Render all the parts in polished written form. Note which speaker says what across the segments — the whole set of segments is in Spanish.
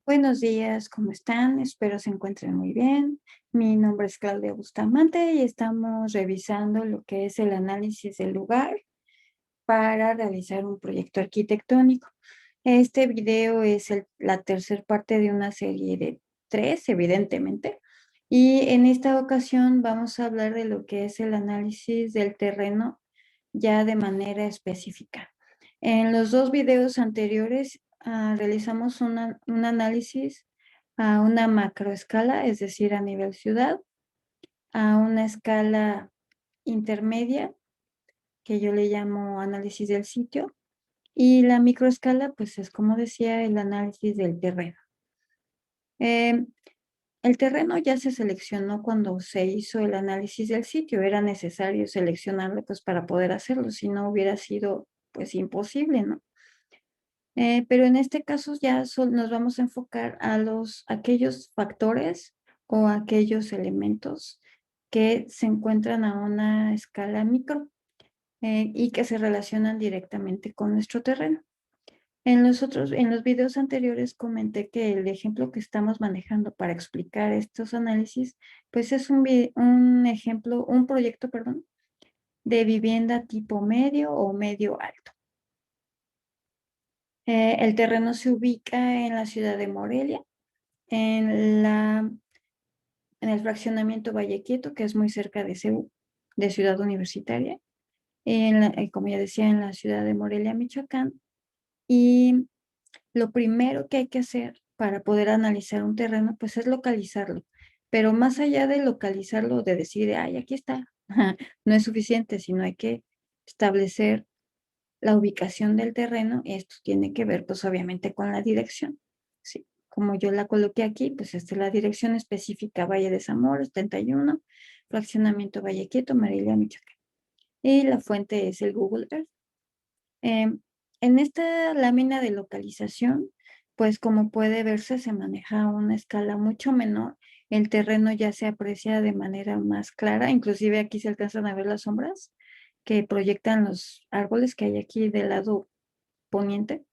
Speaker 1: Buenos días, ¿cómo están? Espero se encuentren muy bien. Mi nombre es Claudia Bustamante y estamos revisando lo que es el análisis del lugar para realizar un proyecto arquitectónico. Este video es la tercera parte de una serie de tres, evidentemente. Y en esta ocasión vamos a hablar de lo que es el análisis del terreno ya de manera específica. En los dos videos anteriores realizamos un análisis a una macroescala, es decir, a nivel ciudad, a una escala intermedia, que yo le llamo análisis del sitio, y la microescala, pues es como decía, el análisis del terreno. Eh, el terreno ya se seleccionó cuando se hizo el análisis del sitio, era necesario seleccionarlo pues para poder hacerlo, si no hubiera sido pues imposible, ¿no? Pero en este caso ya nos vamos a enfocar a aquellos factores o aquellos elementos que se encuentran a una escala micro y que se relacionan directamente con nuestro terreno. En los videos anteriores comenté que el ejemplo que estamos manejando para explicar estos análisis, pues es un ejemplo, un proyecto, perdón, de vivienda tipo medio o medio alto. El terreno se ubica en la ciudad de Morelia, en en el fraccionamiento Valle Quieto, que es muy cerca de CEU, de Ciudad Universitaria, como ya decía, en la ciudad de Morelia, Michoacán. Y lo primero que hay que hacer para poder analizar un terreno, pues es localizarlo. Pero más allá de localizarlo, de decir, ay, aquí está, no es suficiente, sino hay que establecer la ubicación del terreno. Esto tiene que ver, pues obviamente, con la dirección. Sí, como yo la coloqué aquí, pues esta es la dirección específica, Valle de Zamora, 71, fraccionamiento Valle Quieto, Morelia, Michoacán. Y la fuente es el Google Earth. Em, en esta lámina de localización, pues como puede verse, se maneja a una escala mucho menor. El terreno ya se aprecia de manera más clara, inclusive aquí se alcanzan a ver las sombras que proyectan los árboles que hay aquí del lado poniente.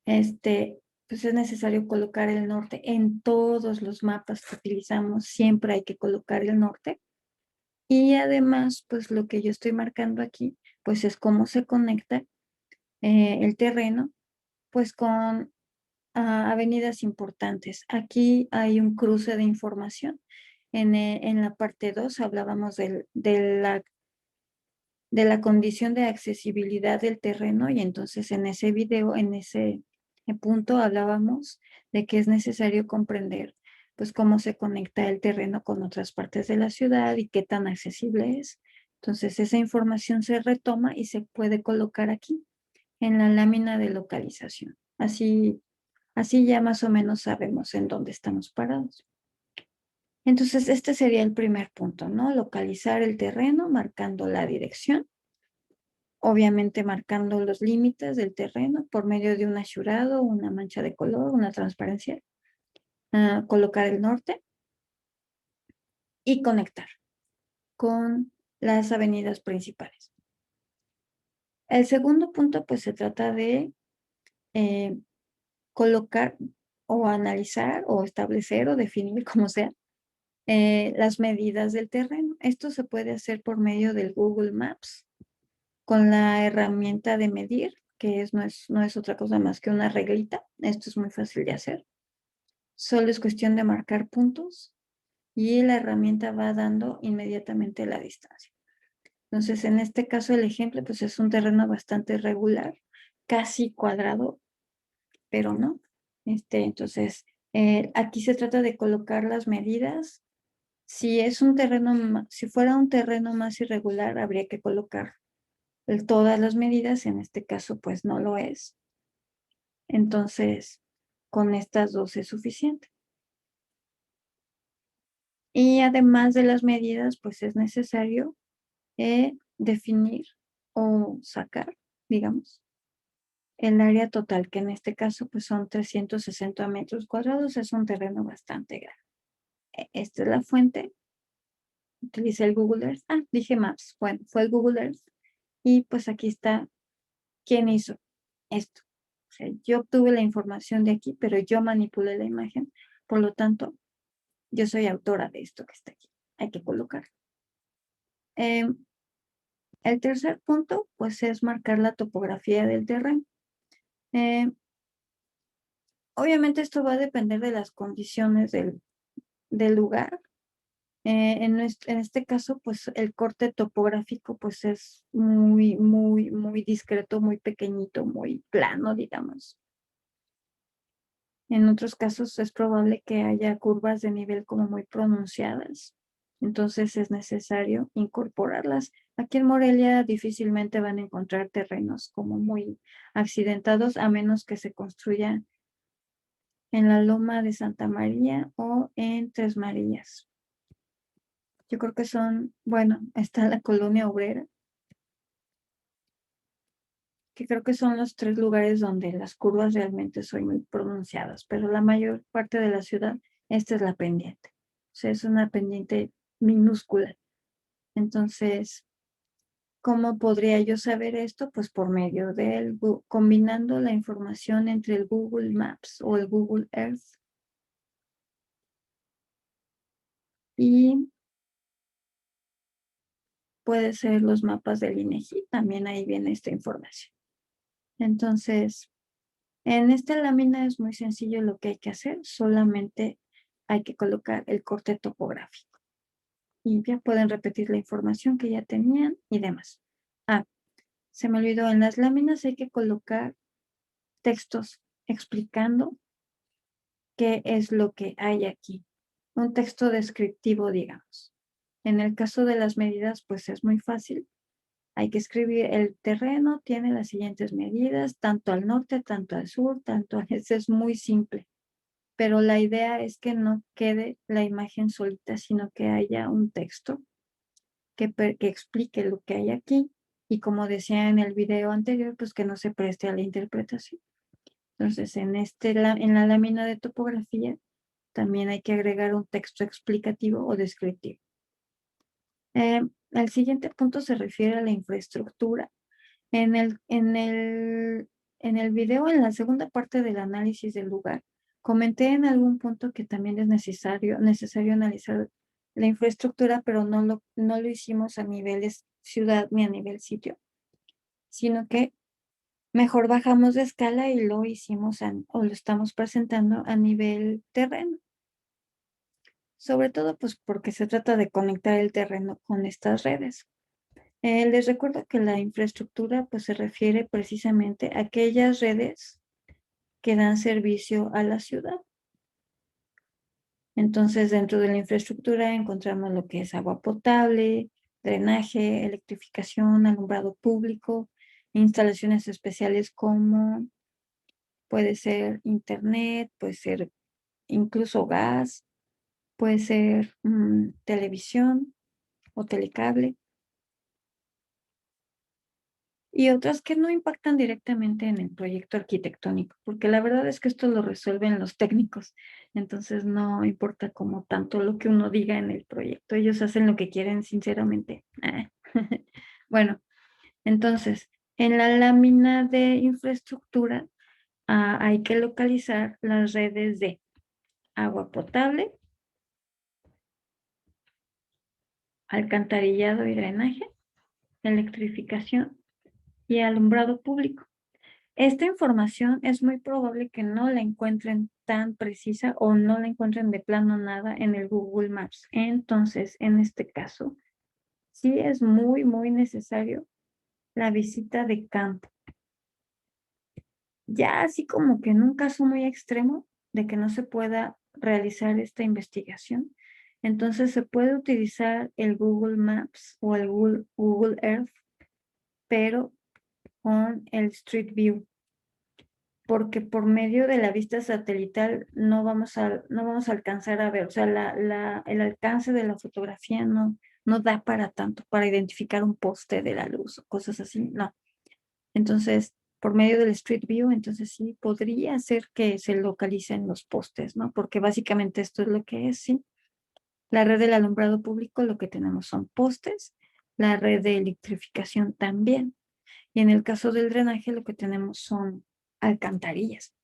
Speaker 1: Pues es necesario colocar el norte en todos los mapas que utilizamos, siempre hay que colocar el norte. Y además, pues lo que yo estoy marcando aquí, pues es cómo se conecta el terreno pues con avenidas importantes. Aquí hay un cruce de información. En la parte 2 hablábamos de la condición de accesibilidad del terreno y entonces en ese video, en ese punto hablábamos de que es necesario comprender pues cómo se conecta el terreno con otras partes de la ciudad y qué tan accesible es. Entonces esa información se retoma y se puede colocar aquí en la lámina de localización. Así ya más o menos sabemos en dónde estamos parados. Entonces, este sería el primer punto, ¿no? Localizar el terreno marcando la dirección, obviamente marcando los límites del terreno por medio de un asurado, una mancha de color, una transparencia. Colocar el norte y conectar con las avenidas principales. El segundo punto, pues se trata de eh, colocar o analizar o establecer o definir, como sea, las medidas del terreno. Esto se puede hacer por medio del Google Maps con la herramienta de medir, que no es otra cosa más que una reglita. Esto es muy fácil de hacer. Solo es cuestión de marcar puntos y la herramienta va dando inmediatamente la distancia. Entonces, en este caso, el ejemplo, pues es un terreno bastante regular, casi cuadrado, pero no. Entonces, aquí se trata de colocar las medidas. Si fuera un terreno más irregular, habría que colocar todas las medidas, en este caso pues no lo es. Entonces, con estas dos es suficiente. Y además de las medidas, pues es necesario definir o sacar, digamos, el área total, que en este caso pues son 360 metros cuadrados, es un terreno bastante grande. Esta es la fuente. Utilicé el Google Earth. Dije Maps. Bueno, fue el Google Earth. Y pues aquí está quién hizo esto. sea, yo obtuve la información de aquí, pero yo manipulé la imagen, por lo tanto, yo soy autora de esto que está aquí. Hay que colocar. El tercer punto, pues, es marcar la topografía del terreno. Obviamente esto va a depender de las condiciones del lugar. En este caso, pues el corte topográfico pues es muy discreto, muy pequeñito, muy plano, digamos. En otros casos es probable que haya curvas de nivel como muy pronunciadas. Entonces es necesario incorporarlas. Aquí en Morelia difícilmente van a encontrar terrenos como muy accidentados, a menos que se construya en la Loma de Santa María o en Tres Marías. Yo creo que son, bueno, está la Colonia Obrera, que creo que son los tres lugares donde las curvas realmente son muy pronunciadas, pero la mayor parte de la ciudad, esta es la pendiente. O sea, es una pendiente minúscula. Entonces, ¿cómo podría yo saber esto? Pues por medio combinando la información entre el Google Maps o el Google Earth y puede ser los mapas del INEGI, también ahí viene esta información. Entonces, en esta lámina es muy sencillo lo que hay que hacer, solamente hay que colocar el corte topográfico. Y ya pueden repetir la información que ya tenían y demás. Ah, se me olvidó, en las láminas hay que colocar textos explicando qué es lo que hay aquí. Un texto descriptivo, digamos. En el caso de las medidas, pues es muy fácil. Hay que escribir el terreno, tiene las siguientes medidas, tanto al norte, tanto al sur, tanto al este, es muy simple. Pero la idea es que no quede la imagen solita, sino que haya un texto que explique lo que hay aquí. Y como decía en el video anterior, pues que no se preste a la interpretación. Entonces, en la lámina de topografía, también hay que agregar un texto explicativo o descriptivo. El siguiente punto se refiere a la infraestructura. En el video, en la segunda parte del análisis del lugar, comenté en algún punto que también es necesario analizar la infraestructura, pero no lo hicimos a niveles ciudad ni a nivel sitio, sino que mejor bajamos de escala y lo hicimos o lo estamos presentando a nivel terreno. Sobre todo, pues porque se trata de conectar el terreno con estas redes. Les recuerdo que la infraestructura pues se refiere precisamente a aquellas redes que dan servicio a la ciudad. Entonces, dentro de la infraestructura encontramos lo que es agua potable, drenaje, electrificación, alumbrado público, instalaciones especiales como puede ser internet, puede ser incluso gas, puede ser televisión o telecable. Y otras que no impactan directamente en el proyecto arquitectónico, porque la verdad es que esto lo resuelven los técnicos, entonces no importa como tanto lo que uno diga en el proyecto, ellos hacen lo que quieren sinceramente. Bueno, entonces, en la lámina de infraestructura hay que localizar las redes de agua potable, alcantarillado y drenaje, electrificación y alumbrado público. Esta información es muy probable que no la encuentren tan precisa o no la encuentren de plano nada en el Google Maps. Entonces, en este caso, sí es muy necesario la visita de campo. Ya así como que en un caso muy extremo de que no se pueda realizar esta investigación, entonces se puede utilizar el Google Maps o el Google Earth, pero con el Street View, porque por medio de la vista satelital no vamos a alcanzar a ver, o sea, el alcance de la fotografía no da para tanto, para identificar un poste de la luz o cosas así, no. Entonces, por medio del Street View, entonces sí podría ser que se localicen los postes, ¿no? Porque básicamente esto es lo que es, sí. La red del alumbrado público, lo que tenemos son postes, la red de electrificación también. Y en el caso del drenaje, lo que tenemos son alcantarillas.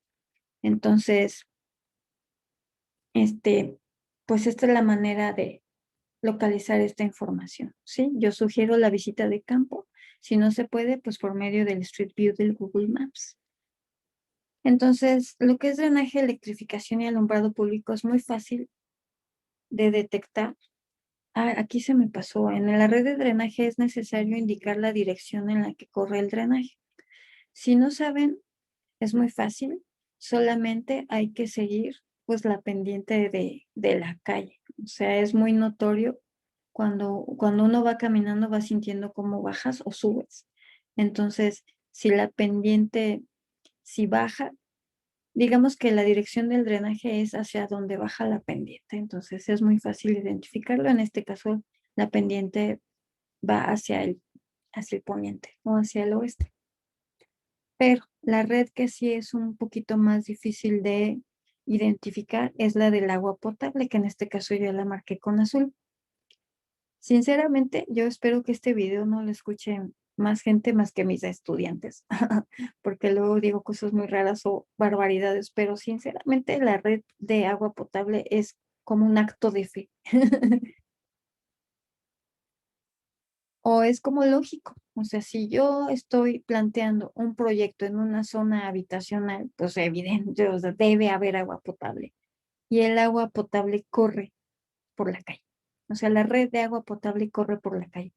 Speaker 1: Entonces, pues esta es la manera de localizar esta información, ¿sí? Yo sugiero la visita de campo. Si no se puede, pues por medio del Street View del Google Maps. Entonces, lo que es drenaje, electrificación y alumbrado público es muy fácil de detectar. Ah, aquí se me pasó. En la red de drenaje es necesario indicar la dirección en la que corre el drenaje. Si no saben, es muy fácil. Solamente hay que seguir pues la pendiente de la calle. O sea, es muy notorio cuando uno va caminando, va sintiendo cómo bajas o subes. Entonces, si la pendiente, si baja, digamos que la dirección del drenaje es hacia donde baja la pendiente, entonces es muy fácil identificarlo. En este caso, la pendiente va hacia el poniente o hacia el oeste. Pero la red que sí es un poquito más difícil de identificar es la del agua potable, que en este caso yo la marqué con azul. Sinceramente, yo espero que este video no lo escuchen más gente más que mis estudiantes, porque luego digo cosas muy raras o barbaridades, pero sinceramente la red de agua potable es como un acto de fe, o es como lógico. O sea, si yo estoy planteando un proyecto en una zona habitacional, pues evidente, o sea, debe haber agua potable. Y el agua potable corre por la calle. O sea, la red de agua potable corre por la calle.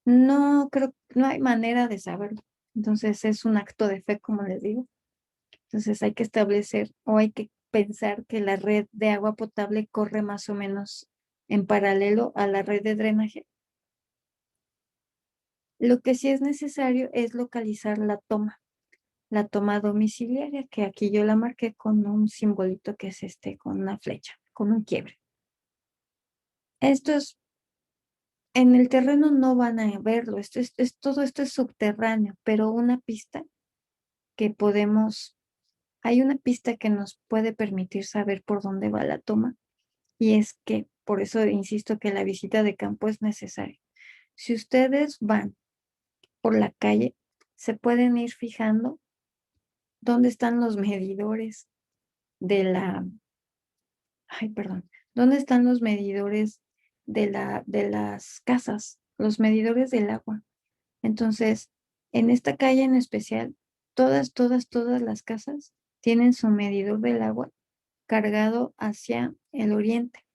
Speaker 1: No creo, no hay manera de saberlo. Entonces es un acto de fe, como les digo. Entonces hay que establecer o hay que pensar que la red de agua potable corre más o menos en paralelo a la red de drenaje. Lo que sí es necesario es localizar la toma domiciliaria, que aquí yo la marqué con un simbolito que es con una flecha, con un quiebre. Estos en el terreno no van a verlo, todo esto es subterráneo, pero una pista que podemos, hay una pista que nos puede permitir saber por dónde va la toma, y es que, por eso insisto que la visita de campo es necesaria. Si ustedes van por la calle, se pueden ir fijando dónde están los medidores de ay, perdón, dónde están los medidores de las casas, los medidores del agua. Entonces, en esta calle en especial, todas las casas tienen su medidor del agua cargado hacia el oriente,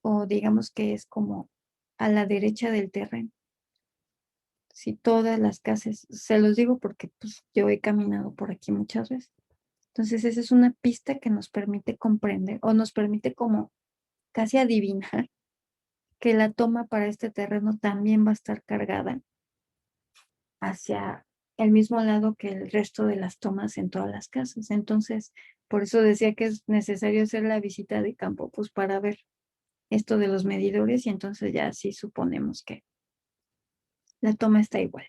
Speaker 1: o digamos que es como a la derecha del terreno. Si todas las casas, se los digo porque pues, yo he caminado por aquí muchas veces. Entonces, esa es una pista que nos permite comprender o nos permite como casi adivinar que la toma para este terreno también va a estar cargada hacia el mismo lado que el resto de las tomas en todas las casas. Entonces, por eso decía que es necesario hacer la visita de campo, pues para ver esto de los medidores y entonces ya sí suponemos que la toma está igual.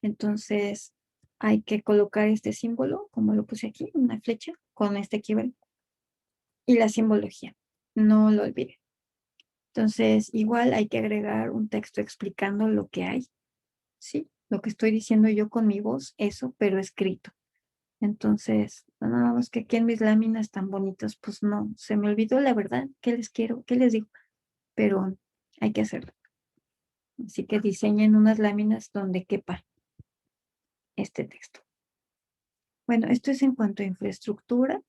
Speaker 1: Entonces, hay que colocar este símbolo, como lo puse aquí, una flecha con este quiebre y la simbología. No lo olviden. Entonces, igual hay que agregar un texto explicando lo que hay, ¿sí? Lo que estoy diciendo yo con mi voz, eso, pero escrito. Entonces, no, nada más que aquí en mis láminas tan bonitas, pues no, se me olvidó la verdad, qué les quiero, qué les digo, pero hay que hacerlo. Así que diseñen unas láminas donde quepa este texto. Bueno, esto es en cuanto a infraestructura.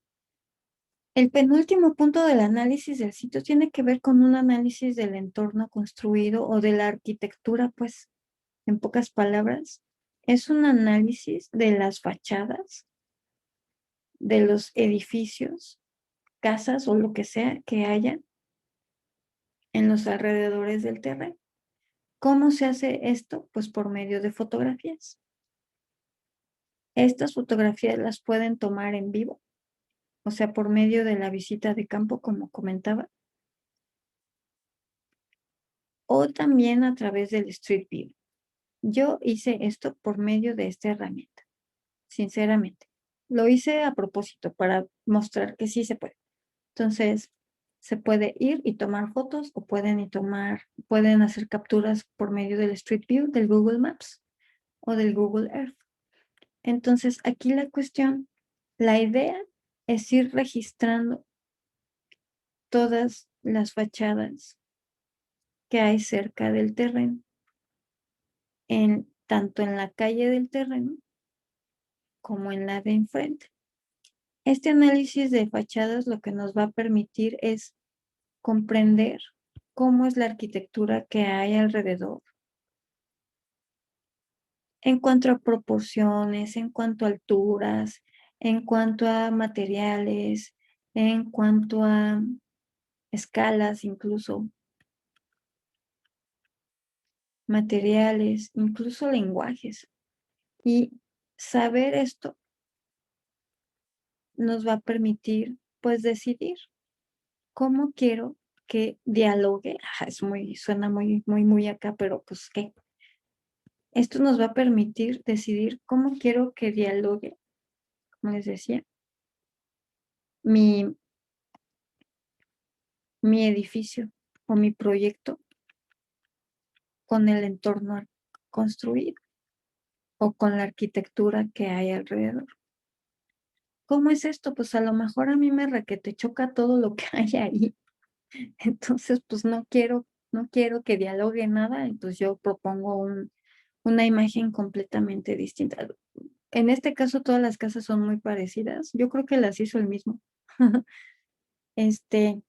Speaker 1: El penúltimo punto del análisis del sitio tiene que ver con un análisis del entorno construido o de la arquitectura, pues, en pocas palabras, es un análisis de las fachadas, de los edificios, casas o lo que sea que haya en los alrededores del terreno. ¿Cómo se hace esto? Pues por medio de fotografías. Estas fotografías las pueden tomar en vivo, o sea, por medio de la visita de campo, como comentaba, o también a través del Street View. Yo hice esto por medio de esta herramienta, sinceramente. Lo hice a propósito para mostrar que sí se puede. Entonces, se puede ir y tomar fotos o pueden hacer capturas por medio del Street View, del Google Maps o del Google Earth. Entonces, aquí la cuestión, la idea es ir registrando todas las fachadas que hay cerca del terreno, tanto en la calle del terreno como en la de enfrente. Este análisis de fachadas lo que nos va a permitir es comprender cómo es la arquitectura que hay alrededor, en cuanto a proporciones, en cuanto a alturas, en cuanto a materiales, en cuanto a escalas, incluso materiales, incluso lenguajes. Y saber esto nos va a permitir, pues, decidir cómo quiero que dialogue. Suena muy acá, pero pues, ¿qué? Esto nos va a permitir decidir cómo quiero que dialogue, como les decía, mi, mi edificio o mi proyecto con el entorno construido o con la arquitectura que hay alrededor. ¿Cómo es esto? Pues a lo mejor a mí me requete choca todo lo que hay ahí. Entonces, pues no quiero que dialogue nada, entonces yo propongo una imagen completamente distinta. En este caso, todas las casas son muy parecidas. Yo creo que las hizo el mismo. Este,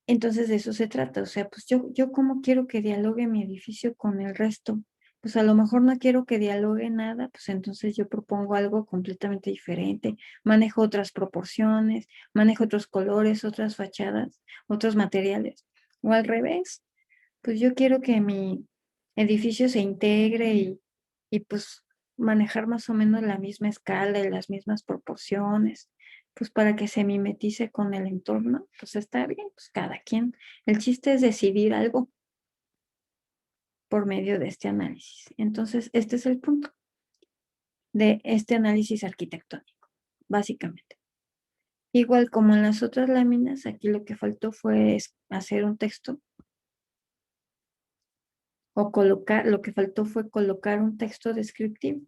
Speaker 1: entonces de eso se trata. O sea, pues yo cómo quiero que dialogue mi edificio con el resto. Pues a lo mejor no quiero que dialogue nada, pues entonces yo propongo algo completamente diferente. Manejo otras proporciones, manejo otros colores, otras fachadas, otros materiales. O al revés, pues yo quiero que mi edificio se integre y pues manejar más o menos la misma escala y las mismas proporciones, pues para que se mimetice con el entorno, pues está bien, pues cada quien. El chiste es decidir algo por medio de este análisis. Entonces, este es el punto de este análisis arquitectónico, básicamente. Igual como en las otras láminas, aquí lo que faltó fue hacer un texto lo que faltó fue colocar un texto descriptivo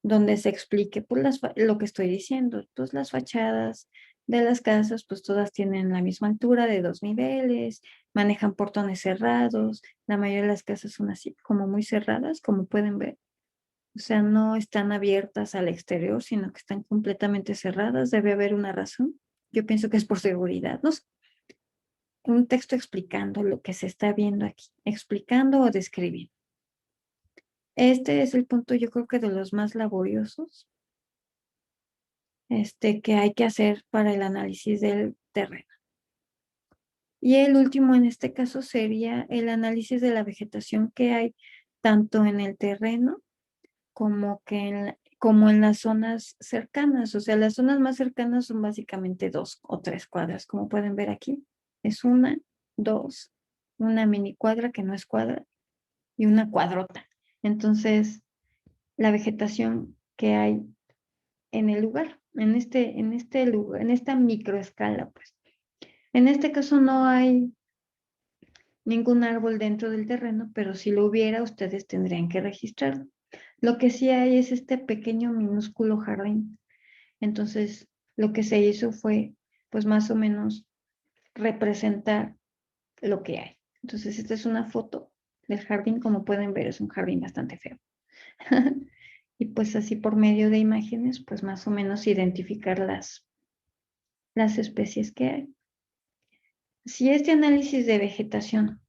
Speaker 1: donde se explique pues, lo que estoy diciendo, pues las fachadas de las casas, pues todas tienen la misma altura de 2 niveles, manejan portones cerrados, la mayoría de las casas son así, como muy cerradas, como pueden ver. O sea, no están abiertas al exterior, sino que están completamente cerradas. Debe haber una razón. Yo pienso que es por seguridad, ¿no? Un texto explicando lo que se está viendo aquí, explicando o describiendo. Este es el punto, yo creo que de los más laboriosos, que hay que hacer para el análisis del terreno. Y el último en este caso sería el análisis de la vegetación que hay tanto en el terreno como en las zonas cercanas. O sea, las zonas más cercanas son básicamente 2 o 3 cuadras, como pueden ver aquí. Es dos, una mini cuadra que no es cuadra y una cuadrota. Entonces, la vegetación que hay en el lugar, en este lugar, en esta microescala, pues. En este caso no hay ningún árbol dentro del terreno, pero si lo hubiera, ustedes tendrían que registrarlo. Lo que sí hay es este pequeño minúsculo jardín. Entonces, lo que se hizo fue, pues más o menos, representar lo que hay. Entonces, esta es una foto del jardín. Como pueden ver, es un jardín bastante feo. Y pues así por medio de imágenes, pues más o menos identificar las especies que hay. Si este análisis de vegetación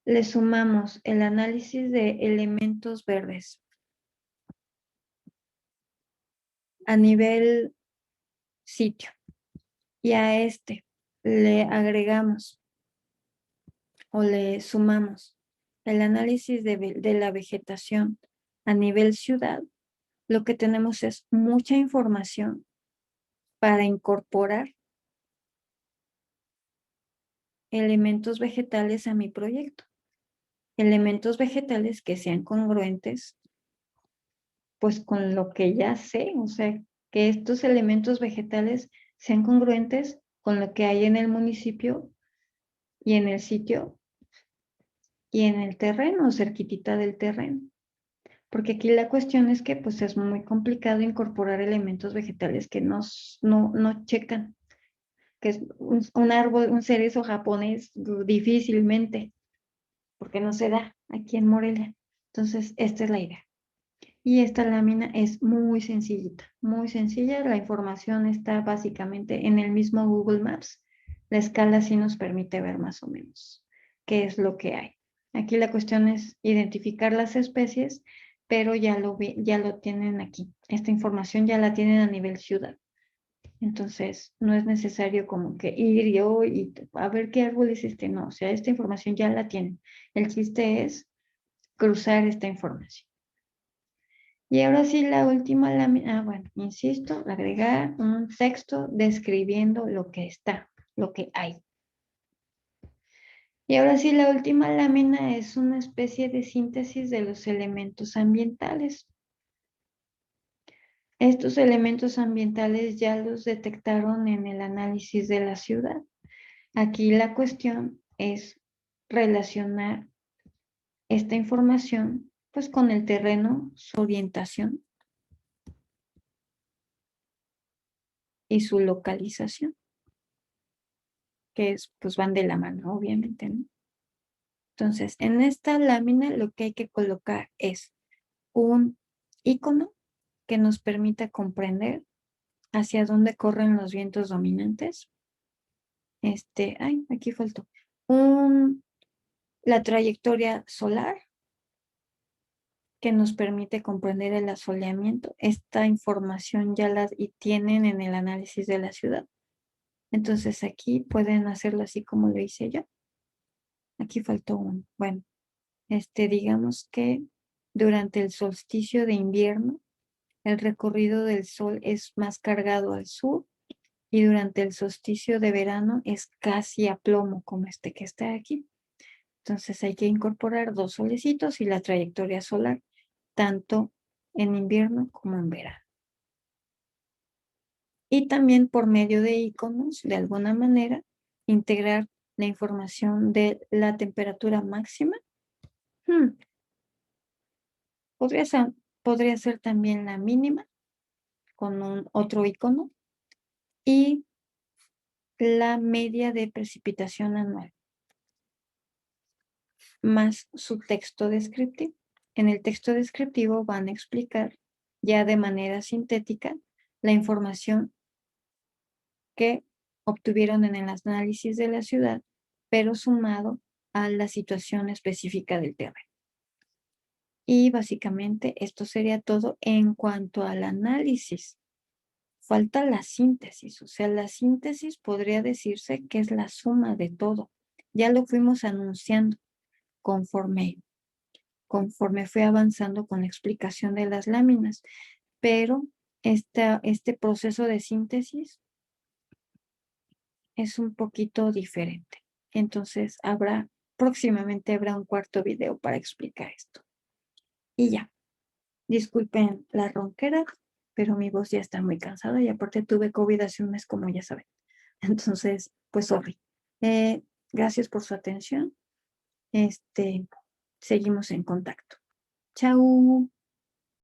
Speaker 1: le sumamos el análisis de elementos verdes a nivel sitio y a este le agregamos o le sumamos el análisis de la vegetación a nivel ciudad, lo que tenemos es mucha información para incorporar elementos vegetales a mi proyecto. Elementos vegetales que sean congruentes pues con lo que ya sé, o sea, que estos elementos vegetales sean congruentes con lo que hay en el municipio y en el sitio y en el terreno, cerquitita del terreno. porque aquí la cuestión es que pues es muy complicado incorporar elementos vegetales que no checan, que es un árbol, un cerezo japonés difícilmente, porque no se da aquí en Morelia. Entonces, esta es la idea. Y esta lámina es muy sencillita, muy sencilla. La información está básicamente en el mismo Google Maps. La escala sí nos permite ver más o menos qué es lo que hay. Aquí la cuestión es identificar las especies, pero ya lo tienen aquí. Esta información ya la tienen a nivel ciudad. Entonces, no es necesario como que ir yo y a ver qué árbol es este. No, o sea, esta información ya la tienen. El chiste es cruzar esta información. Y ahora sí, la última lámina, bueno, insisto, agregar un texto describiendo lo que está, lo que hay. Y ahora sí, la última lámina es una especie de síntesis de los elementos ambientales. Estos elementos ambientales ya los detectaron en el análisis de la ciudad. Aquí la cuestión es relacionar esta información pues con el terreno, su orientación y su localización, que es, pues van de la mano, obviamente, ¿no? Entonces, en esta lámina lo que hay que colocar es un icono que nos permita comprender hacia dónde corren los vientos dominantes. Aquí faltó. La trayectoria solar que nos permite comprender el asoleamiento. Esta información ya la tienen en el análisis de la ciudad. Entonces aquí pueden hacerlo así como lo hice yo. Aquí faltó uno. Bueno, digamos que durante el solsticio de invierno, el recorrido del sol es más cargado al sur y durante el solsticio de verano es casi a plomo, como este que está aquí. Entonces hay que incorporar dos solecitos y la trayectoria solar, tanto en invierno como en verano. Y también por medio de iconos, de alguna manera, integrar la información de la temperatura máxima. Podría ser, podría ser también la mínima con otro icono y la media de precipitación anual, más su texto descriptivo. En el texto descriptivo van a explicar ya de manera sintética la información que obtuvieron en el análisis de la ciudad, pero sumado a la situación específica del terreno. Y básicamente esto sería todo en cuanto al análisis. Falta la síntesis, o sea, la síntesis podría decirse que es la suma de todo. Ya lo fuimos anunciando conforme fue avanzando con la explicación de las láminas, pero este proceso de síntesis es un poquito diferente. Entonces próximamente habrá un cuarto video para explicar esto. Y ya, disculpen la ronquera, pero mi voz ya está muy cansada y aparte tuve COVID hace un mes, como ya saben. Entonces, pues sorry. Gracias por su atención. Seguimos en contacto. Chao.